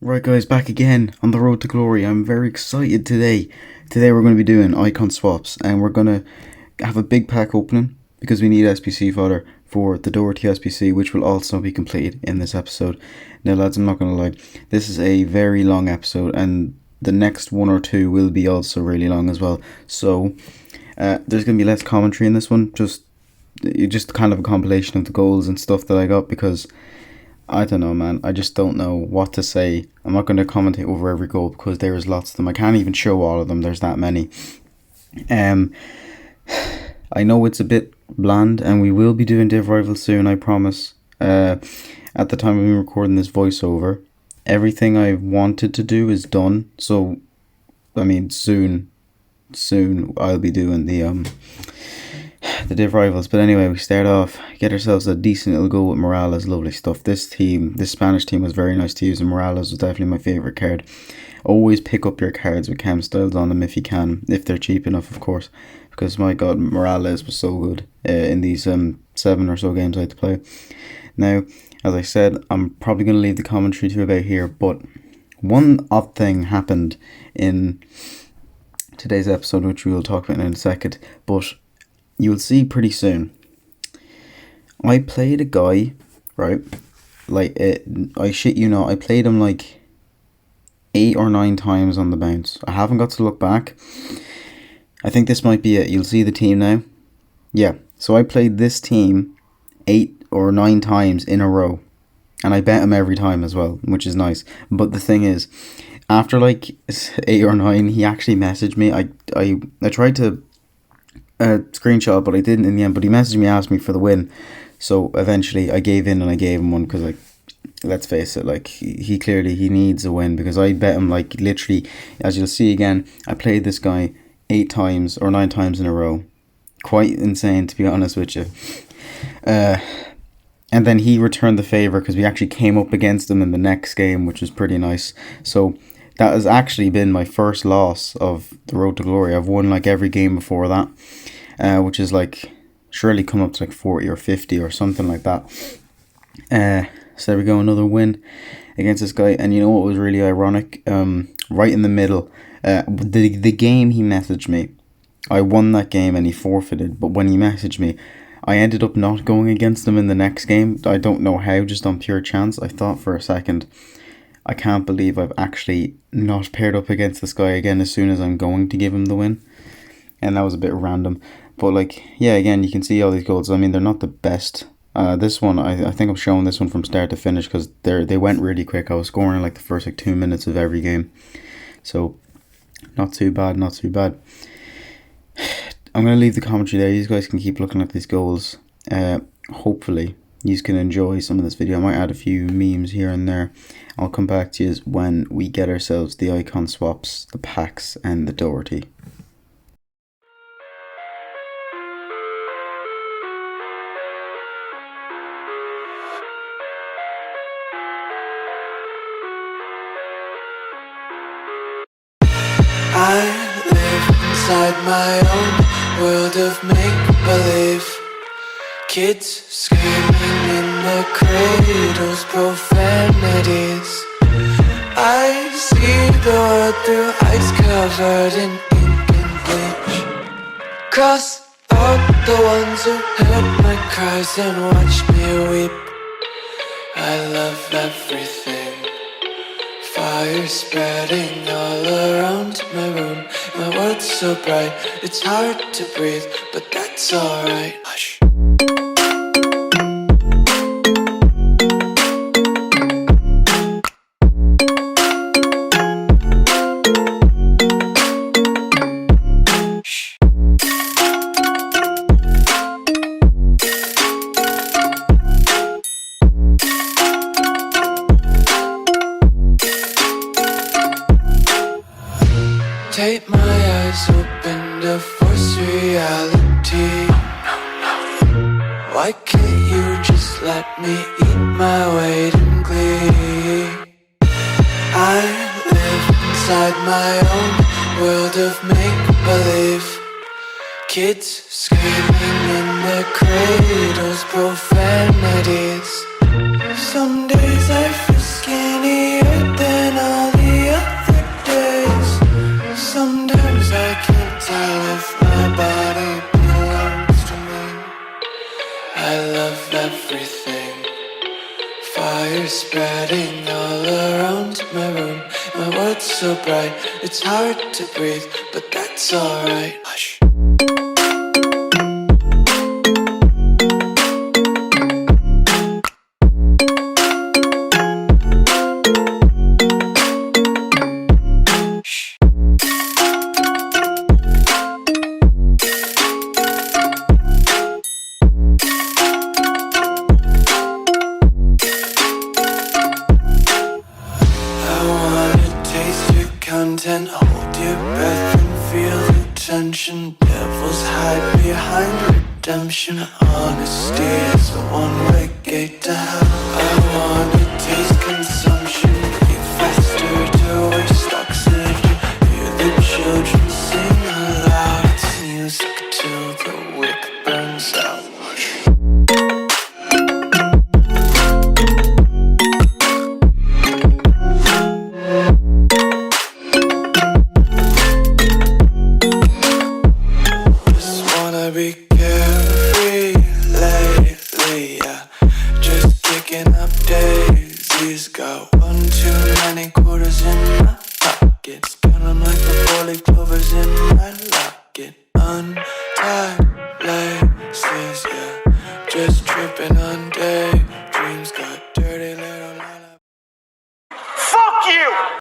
Right guys, back again on the road to glory. I'm very excited today. Today we're going to be doing icon swaps and we're going to have a big pack opening because we need SBC fodder for the Doherty SBC, which will also be completed in this episode. Now lads, I'm not going to lie, this is a very long episode and the next one or two will be also really long as well. So there's going to be less commentary in this one, just kind of a compilation of the goals and stuff that I got because I don't know, man. I just don't know what to say. I'm not going to commentate over every goal because there is lots of them. I can't even show all of them. There's that many. I know it's a bit bland, and we will be doing Div Rival soon, I promise. At the time of me recording this voiceover, everything I wanted to do is done. So, I mean, soon I'll be doing the Div Rivals. But anyway, we start off, get ourselves a decent little goal with Morales. Lovely stuff. This Spanish team was very nice to use, and Morales was definitely my favourite card. Always pick up your cards with chem styles on them if you can, if they're cheap enough, of course, because my god, Morales was so good in these 7 or so games I had to play. Now, as I said, I'm probably going to leave the commentary to about here, but one odd thing happened in today's episode, which we will talk about in a second, but you'll see pretty soon. I played a guy, right? I shit you not, I played him like 8 or 9 times on the bounce. I haven't got to look back. I think this might be it. You'll see the team now. Yeah, so I played this team 8 or 9 times in a row. And I bet him every time as well, which is nice. But the thing is, after like 8 or 9, he actually messaged me. I tried to screenshot, but I didn't in the end. But he messaged me, asked me for the win. So eventually I gave in and I gave him one because, like, let's face it, like he clearly needs a win because I bet him like literally, as you'll see again, I played this guy 8 times or 9 times in a row. Quite insane, to be honest with you. And then he returned the favour because we actually came up against him in the next game, which was pretty nice. So that has actually been my first loss of the road to glory. I've won like every game before that, which is like surely come up to like 40 or 50 or something like that. So there we go, another win against this guy. And you know what was really ironic? Right in the middle, the game he messaged me, I won that game and he forfeited. But when he messaged me, I ended up not going against him in the next game. I don't know how, just on pure chance. I thought for a second, I can't believe I've actually not paired up against this guy again as soon as I'm going to give him the win. And that was a bit random. But like, yeah, again, you can see all these goals. I mean, they're not the best. This one, I think I'm showing this one from start to finish because they went really quick. I was scoring in like the first like 2 minutes of every game. So, not too bad, not too bad. I'm going to leave the commentary there. You guys can keep looking at these goals. Hopefully, you can enjoy some of this video. I might add a few memes here and there. I'll come back to you when we get ourselves the icon swaps, the packs, and the Doherty. I live inside my own world of make-believe. Kids screaming in the cradles, profanities. I see the world through eyes covered in ink and bleach. Cross out the ones who heard my cries and watched me weep. I love everything. Fire spreading all around my room. My world's so bright, it's hard to breathe, but that's alright. Hush. Take my eyes open to force reality. Why can't you just let me eat my weight in glee? I live inside my own world of make-believe. Kids screaming in their cradles, profanities. Some days I feel skinnier than all around my room. My world's so bright, it's hard to breathe, but that's alright. Hush. Content, hold your breath and feel the tension. Devils hide behind redemption. Honesty is a one-way gate to hell. I wanna taste consumption, breathe faster to waste oxygen. Hear the children sing aloud. It's music till the wick burns out. Be carefree lately, yeah. Just kicking up daisies. Got one too many quarters in my pockets. Count 'em like the four-leaf clovers in my locket. Untied laces, yeah. Just tripping on daydreams. Got dirty little lullaby. Fuck you!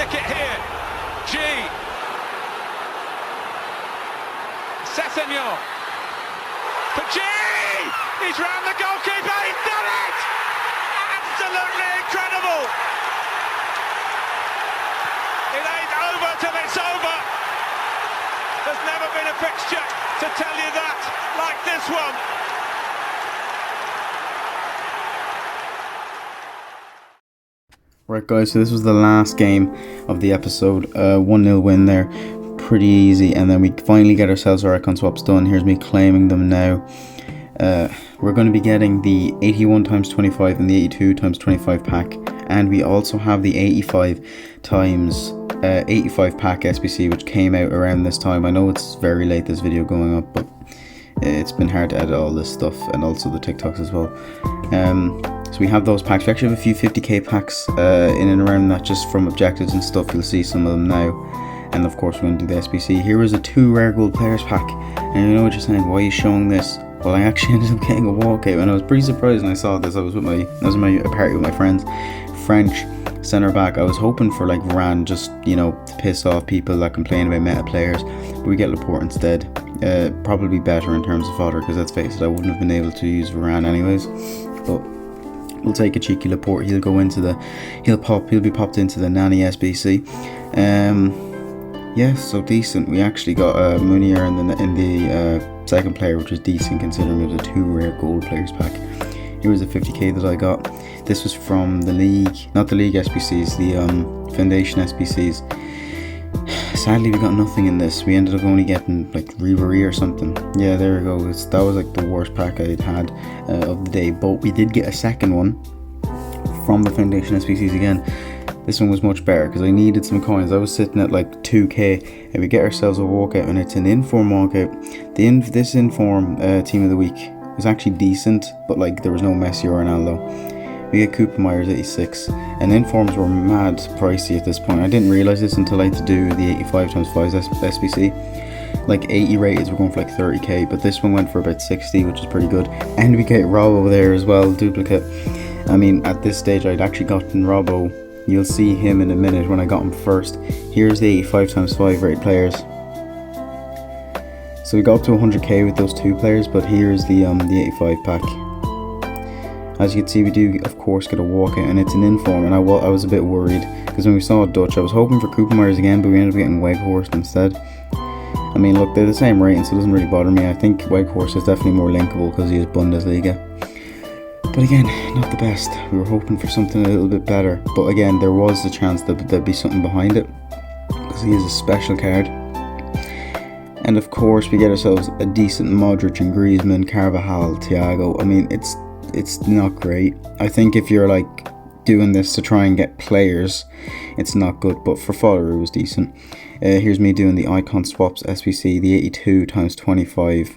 flick it here. G. Sessegnon. For G! He's round the goalkeeper, he's done it! Absolutely incredible! It ain't over till it's over. There's never been a fixture to tell you that like this one. Right guys, so this was the last game of the episode. 1-0 win there, pretty easy, and then we finally get ourselves our icon swaps done. Here's me claiming them now. We're going to be getting the 81x25 and the 82x25 pack, and we also have the 85x85 pack SBC, which came out around this time. I know it's very late, this video going up, but it's been hard to edit all this stuff, and also the TikToks as well. So we have those packs. We actually have a few 50k packs in and around that, just from objectives and stuff. You'll see some of them now. And of course we're going to do the SBC. Here is a 2 rare gold players pack. And you know what you're saying, why are you showing this? Well, I actually ended up getting a walkout, and I was pretty surprised when I saw this. I was in a party with my friends. French centre back. I was hoping for like Varane, just, you know, to piss off people that complain about meta players. But we get Laporte instead. Probably better in terms of fodder, because let's face it, I wouldn't have been able to use Varane anyways. But we'll take a cheeky Laporte. He'll go into the, he'll be popped into the nanny SBC. Yeah, so decent. We actually got Munier in the second player, which was decent considering it was a 2 rare gold players pack. Here was a 50k that I got. This was from the league, not the league SBCs, the foundation SBCs. Sadly, we got nothing in this. We ended up only getting like Ribery or something. Yeah, there we go. That was like the worst pack I'd had of the day. But we did get a second one from the foundation SBCs again. This one was much better because I needed some coins. I was sitting at like 2k, and we get ourselves a walkout, and it's an inform walkout. This inform team of the week was actually decent, but like there was no Messi or Ronaldo. We get Cooper Myers 86, and informs were mad pricey at this point. I didn't realise this until I had to do the 85x5 SBC. Like 80 rated were going for like 30k, but this one went for about 60, which is pretty good. And we get Robbo there as well, duplicate. I mean, at this stage I'd actually gotten Robbo. You'll see him in a minute when I got him first. Here's the 85x5 rated players. So we got up to 100k with those 2 players, but here's the 85 pack. As you can see, we do of course get a walkout, and it's an inform, and I was a bit worried because when we saw Dutch, I was hoping for Cooper Myers again, but we ended up getting Weghorst instead. I mean, look, they're the same rating, so it doesn't really bother me. I think Weghorst is definitely more linkable because he is Bundesliga. But again, not the best. We were hoping for something a little bit better, but again, there was a chance that there'd be something behind it because he is a special card. And of course, we get ourselves a decent Modric and Griezmann, Carvajal, Thiago. I mean, it's not great. I think if you're like doing this to try and get players, it's not good, but for fodder it was decent. Here's me doing the icon swaps SBC, the 82x25.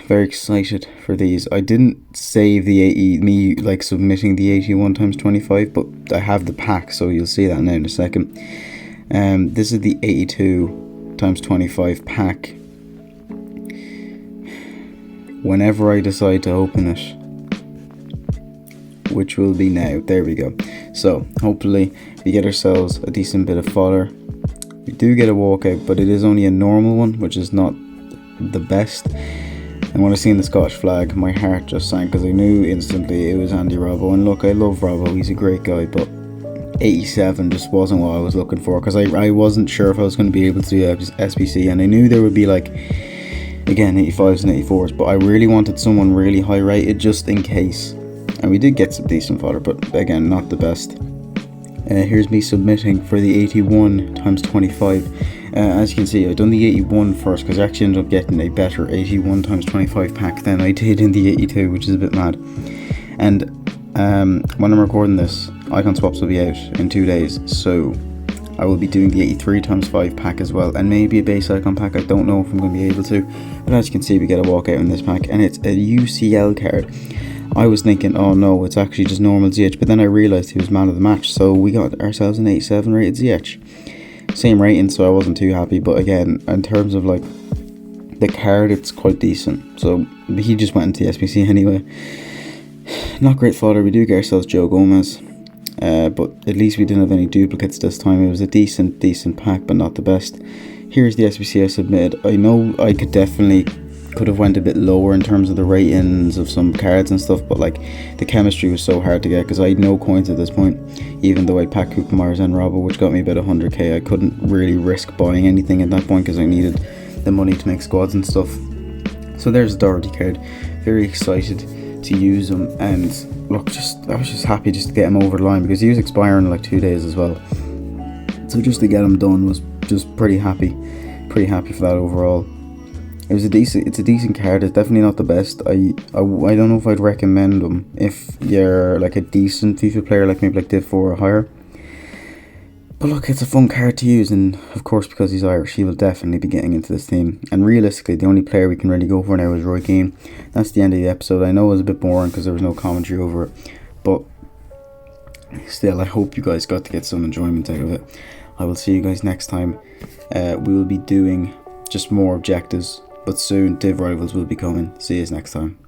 Very excited for these. I didn't save me submitting the 81x25, but I have the pack, so you'll see that now in a second. This is the 82x25 pack. Whenever I decide to open it, which will be now. There we go. So hopefully we get ourselves a decent bit of fodder. We do get a walkout, but it is only a normal one, which is not the best. And when I seen the Scottish flag, my heart just sank because I knew instantly it was Andy Robbo. And look, I love Robbo, he's a great guy, but 87 just wasn't what I was looking for, because I wasn't sure if I was going to be able to do SBC, and I knew there would be like, again, 85s and 84s, but I really wanted someone really high rated just in case. And we did get some decent fodder, but again, not the best. Here's me submitting for the 81x25. As you can see, I've done the 81 first because I actually ended up getting a better 81x25 pack than I did in the 82, which is a bit mad. And when I'm recording this, icon swaps will be out in 2 days, so I will be doing the 83x5 pack as well, and maybe a base icon pack. I don't know if I'm going to be able to, but as you can see, we get a walkout in this pack, and it's a UCL card. I was thinking, oh no, it's actually just normal ZH, but then I realised he was man of the match, so we got ourselves an 87 rated ZH. Same rating, so I wasn't too happy, but again, in terms of like the card, it's quite decent. So he just went into the SBC anyway. Not great fodder. We do get ourselves Joe Gomez. but at least we didn't have any duplicates this time. It was a decent pack, but not the best. Here's the SBC I submitted. I know I could have went a bit lower in terms of the ratings of some cards and stuff, but like the chemistry was so hard to get because I had no coins at this point. Even though I packed Kukumars and Robbo, which got me about 100k, I couldn't really risk buying anything at that point because I needed the money to make squads and stuff. So there's a Doherty card. Very excited to use him, and look, I was just happy just to get him over the line because he was expiring in like 2 days as well. So just to get him done was just pretty happy for that overall. It's a decent card. It's definitely not the best. I don't know if I'd recommend them if you're like a decent FIFA player, like maybe like Div 4 or higher. But look, it's a fun card to use, and of course because he's Irish, he will definitely be getting into this team. And realistically, the only player we can really go for now is Roy Keane. That's the end of the episode. I know it was a bit boring because there was no commentary over it, but still, I hope you guys got to get some enjoyment out of it. I will see you guys next time. We will be doing just more objectives, but soon Div Rivals will be coming. See you next time.